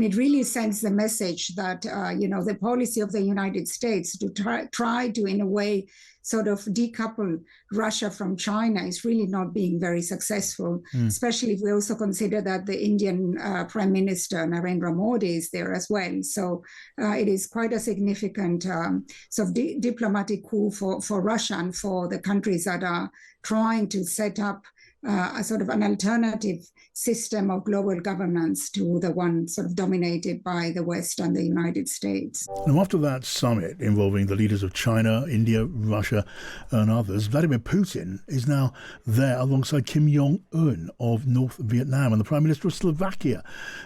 It really sends the message that, the policy of the United States to try to, in a way, sort of decouple Russia from China is really not being very successful, especially if we also consider that the Indian Prime Minister, Narendra Modi, is there as well. So it is quite a significant sort of diplomatic coup for Russia and for the countries that are trying to set up a sort of an alternative system of global governance to the one sort of dominated by the West and the United States. Now, after that summit involving the leaders of China, India, Russia and others, Vladimir Putin is now there alongside Kim Jong-un of North Vietnam and the Prime Minister of Slovakia.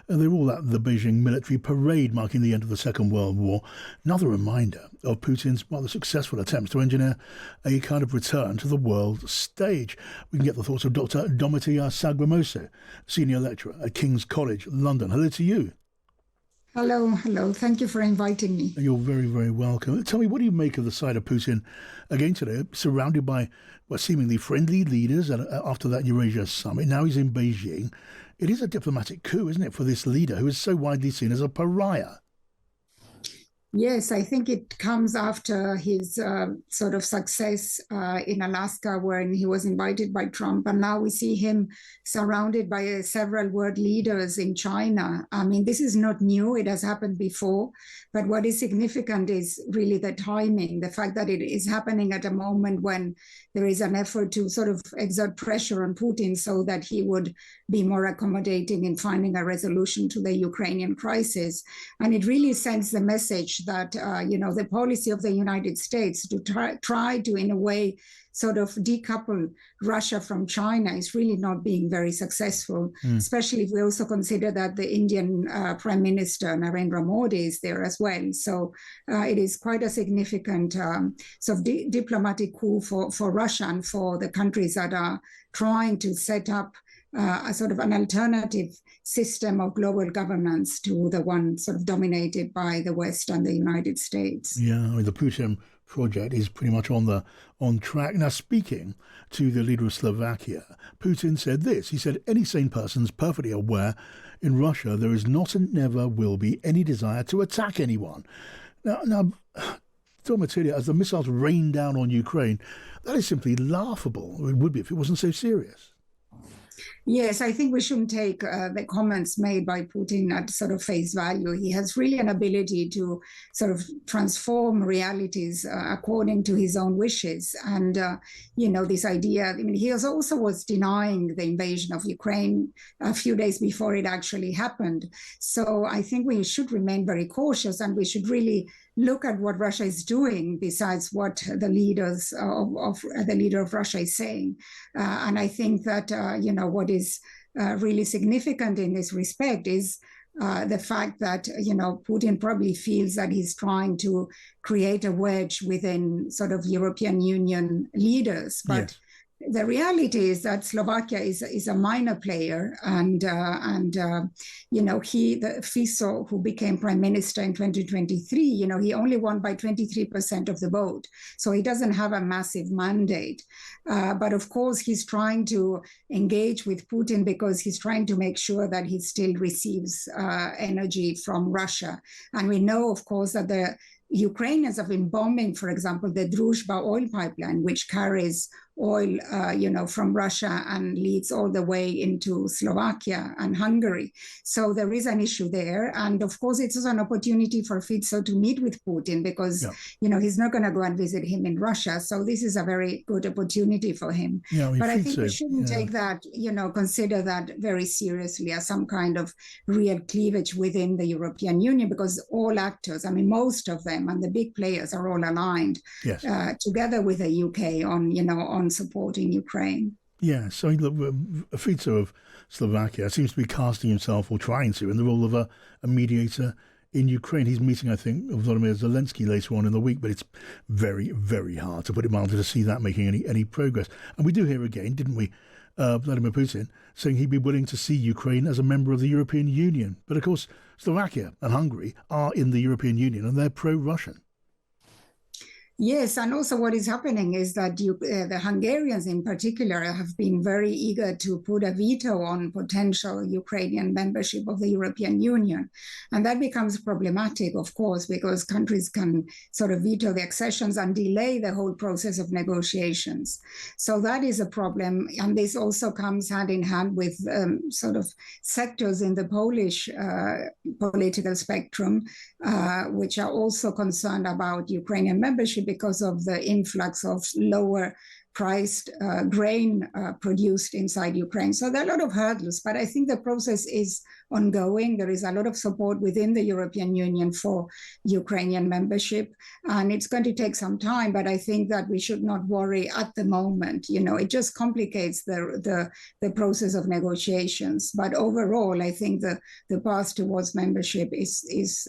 They're all at the Beijing military parade marking the end of the Second World War. Another reminder of Putin's rather successful attempts to engineer a kind of return to the world stage. We can get the thoughts of Dr. Domitilla Sagramoso, Senior Lecturer at King's College, London. Hello to you. Hello. Thank you for inviting me. You're very, very welcome. Tell me, what do you make of the side of Putin again today, surrounded by seemingly friendly leaders after that Eurasia summit? Now he's in Beijing. It is a diplomatic coup, isn't it, for this leader who is so widely seen as a pariah? Yes, I think it comes after his sort of success in Alaska, when he was invited by Trump. And now we see him surrounded by several world leaders in China. I mean, this is not new. It has happened before. But what is significant is really the timing, the fact that it is happening at a moment when there is an effort to sort of exert pressure on Putin so that he would be more accommodating in finding a resolution to the Ukrainian crisis. And it really sends the message that, the policy of the United States to try to, in a way, sort of decouple Russia from China is really not being very successful, especially if we also consider that the Indian Prime Minister, Narendra Modi, is there as well. So it is quite a significant sort of diplomatic coup for Russia and for the countries that are trying to set up a sort of an alternative system of global governance to the one sort of dominated by the West and the United States. Yeah, I mean, the Putin project is pretty much on track. Now, speaking to the leader of Slovakia, Putin said this. He said, any sane person is perfectly aware in Russia there is not and never will be any desire to attack anyone. Now, Domitilla, as the missiles rain down on Ukraine, that is simply laughable. It would be if it wasn't so serious. Yes, I think we shouldn't take the comments made by Putin at sort of face value. He has really an ability to sort of transform realities according to his own wishes. And, this idea, I mean, he also was denying the invasion of Ukraine a few days before it actually happened. So I think we should remain very cautious, and we should really look at what Russia is doing besides what the leaders of the leader of Russia is saying. And I think that, what is really significant in this respect is the fact that, Putin probably feels that he's trying to create a wedge within sort of European Union leaders. But yes. The reality is that Slovakia is a minor player, and the Fico, who became prime minister in 2023, he only won by 23% of the vote, so he doesn't have a massive mandate. But of course, he's trying to engage with Putin because he's trying to make sure that he still receives energy from Russia, and we know, of course, that the Ukrainians have been bombing, for example, the Druzhba oil pipeline, which carries oil, from Russia and leads all the way into Slovakia and Hungary. So there is an issue there. And of course, it's also an opportunity for Fico to meet with Putin because, he's not going to go and visit him in Russia. So this is a very good opportunity for him. Yeah, but I think we shouldn't take that, consider that very seriously as some kind of real cleavage within the European Union, because all actors, most of them and the big players are all aligned together with the UK on supporting Ukraine. Yeah, so look, Fico of Slovakia seems to be casting himself, or trying to, in the role of a mediator in Ukraine. He's meeting, I think, Volodymyr Zelensky later on in the week, but it's very, very hard, to put it mildly, to see that making any progress. And we do hear again, didn't we, Vladimir Putin saying he'd be willing to see Ukraine as a member of the European Union. But of course, Slovakia and Hungary are in the European Union and they're pro-Russian. Yes, and also what is happening is that the Hungarians in particular have been very eager to put a veto on potential Ukrainian membership of the European Union. And that becomes problematic, of course, because countries can sort of veto the accessions and delay the whole process of negotiations. So that is a problem. And this also comes hand in hand with sort of sectors in the Polish political spectrum, which are also concerned about Ukrainian membership because of the influx of lower priced grain produced inside Ukraine. So there are a lot of hurdles, but I think the process is ongoing. There is a lot of support within the European Union for Ukrainian membership, and it's going to take some time, but I think that we should not worry at the moment. You know, it just complicates the process of negotiations. But overall, I think the path towards membership is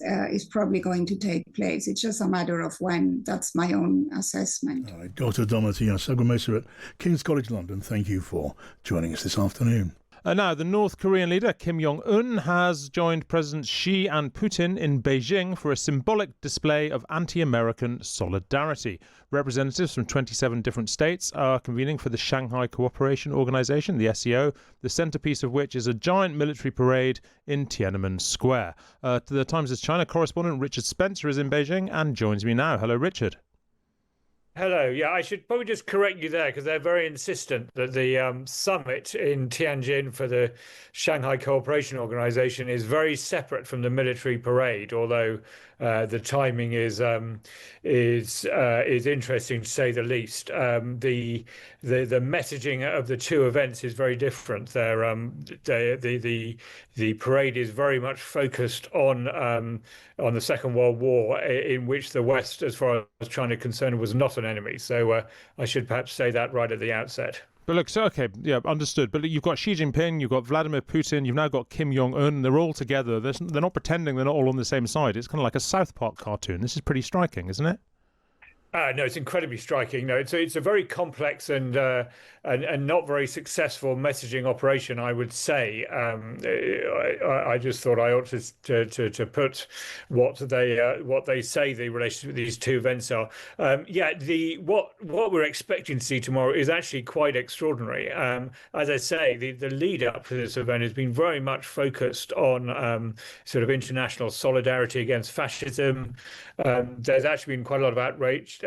probably going to take place. It's just a matter of when. That's my own assessment. All right, Dr. Domitilla Sagramoso at King's College London, thank you for joining us this afternoon. Now, the North Korean leader Kim Jong-un has joined Presidents Xi and Putin in Beijing for a symbolic display of anti-American solidarity. Representatives from 27 different states are convening for the Shanghai Cooperation Organization, the SCO, the centerpiece of which is a giant military parade in Tiananmen Square. The Times' China correspondent Richard Spencer is in Beijing and joins me now. Hello, Richard. Hello. Yeah, I should probably just correct you there because they're very insistent that the summit in Tianjin for the Shanghai Cooperation Organization is very separate from the military parade, although the timing is interesting to say the least. The messaging of the two events is very different. The parade is very much focused on the Second World War, in which the West, as far as China is concerned, was not an enemy. So I should perhaps say that right at the outset. But look, so okay, yeah, understood. But you've got Xi Jinping, you've got Vladimir Putin, you've now got Kim Jong-un. They're all together. They're not pretending they're not all on the same side. It's kind of like a South Park cartoon. This is pretty striking, isn't it? No, it's incredibly striking. No, it's a very complex and not very successful messaging operation, I would say. I just thought I ought to put what they say the relationship with these two events are. What we're expecting to see tomorrow is actually quite extraordinary. As I say, the lead up to this event has been very much focused on sort of international solidarity against fascism. There's actually been quite a lot of outreach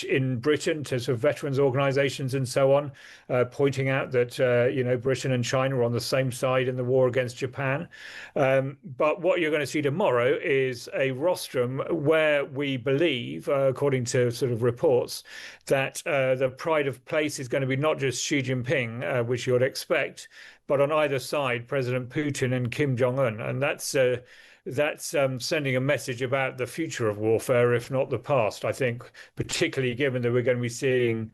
in Britain to sort of veterans organisations and so on, pointing out that Britain and China are on the same side in the war against Japan. But what you're going to see tomorrow is a rostrum where we believe, according to sort of reports, that the pride of place is going to be not just Xi Jinping, which you would expect, but on either side, President Putin and Kim Jong-un, and that's sending a message about the future of warfare, if not the past, I think, particularly given that we're going to be seeing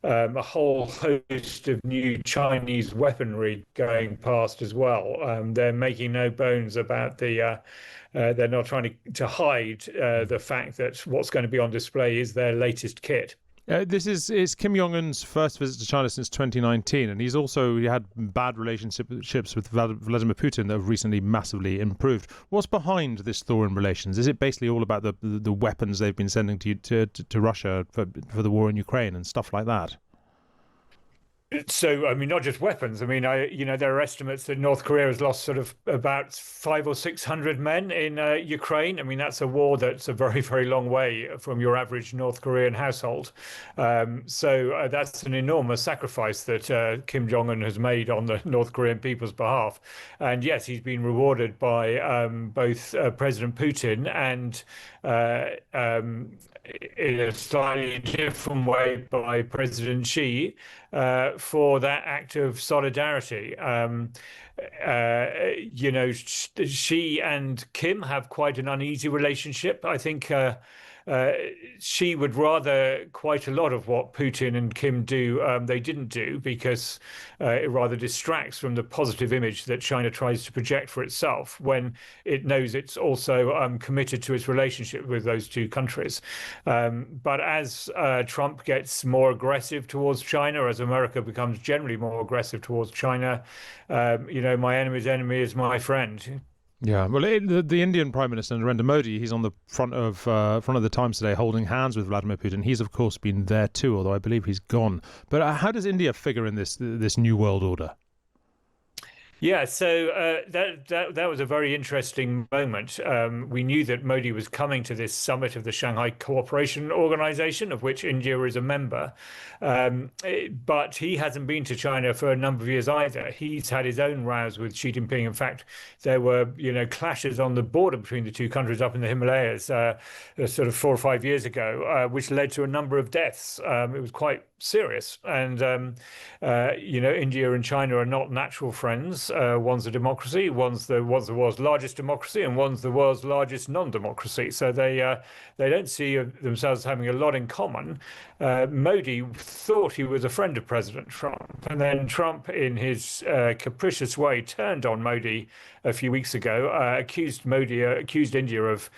a whole host of new Chinese weaponry going past as well. They're making no bones about they're not trying to hide the fact that what's going to be on display is their latest kit. This is Kim Jong-un's first visit to China since 2019, and he had bad relationships with Vladimir Putin that have recently massively improved. What's behind this thaw in relations? Is it basically all about the weapons they've been sending to Russia for the war in Ukraine and stuff like that? So, I mean, not just weapons. I mean, there are estimates that North Korea has lost sort of about 500 or 600 men in Ukraine. I mean, that's a war that's a very, very long way from your average North Korean household. So that's an enormous sacrifice that Kim Jong-un has made on the North Korean people's behalf. And yes, he's been rewarded by both President Putin and in a slightly different way by President Xi for that act of solidarity. Xi and Kim have quite an uneasy relationship. I think Xi would rather quite a lot of what Putin and Kim do they didn't do, because it rather distracts from the positive image that China tries to project for itself when it knows it's also committed to its relationship with those two countries. But as Trump gets more aggressive towards China, as America becomes generally more aggressive towards China, my enemy's enemy is my friend. Yeah, well, the Indian Prime Minister Narendra Modi, he's on the front of the Times today, holding hands with Vladimir Putin. He's of course been there too, although I believe he's gone. But how does India figure in this new world order? Yeah, so that was a very interesting moment. We knew that Modi was coming to this summit of the Shanghai Cooperation Organization, of which India is a member, but he hasn't been to China for a number of years either. He's had his own rows with Xi Jinping. In fact, there were clashes on the border between the two countries up in the Himalayas, sort of 4 or 5 years ago, which led to a number of deaths. It was quite serious, and India and China are not natural friends. One's a democracy, one's the world's largest democracy, and one's the world's largest non-democracy. So they don't see themselves having a lot in common. Modi thought he was a friend of President Trump, and then Trump, in his capricious way, turned on Modi a few weeks ago, accused India of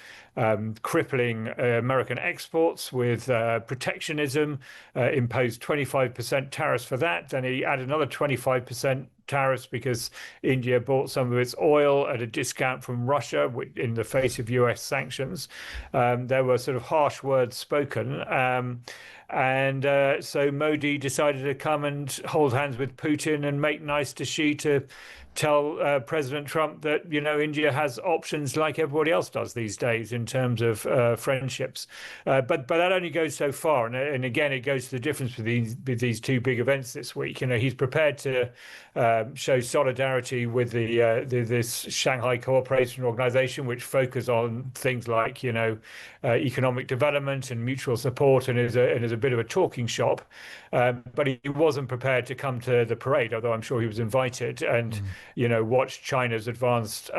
crippling American exports with protectionism, imposed 25% tariffs for that. Then he added another 25% tariffs because India bought some of its oil at a discount from Russia in the face of US sanctions. There were sort of harsh words spoken. So Modi decided to come and hold hands with Putin and make nice to Xi to tell President Trump that India has options like everybody else does these days in terms of friendships, but that only goes so far. And again, it goes to the difference with these two big events this week. He's prepared to show solidarity with this Shanghai Cooperation Organization, which focus on things like economic development and mutual support, and is a bit of a talking shop. But he wasn't prepared to come to the parade, although I'm sure he was invited, and watch China's advanced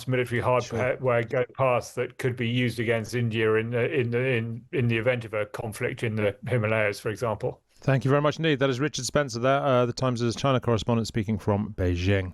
military hardware go past that could be used against India in the event of a conflict in the Himalayas, for example. Thank you very much indeed. That is Richard Spencer there, the Times' China correspondent, speaking from Beijing.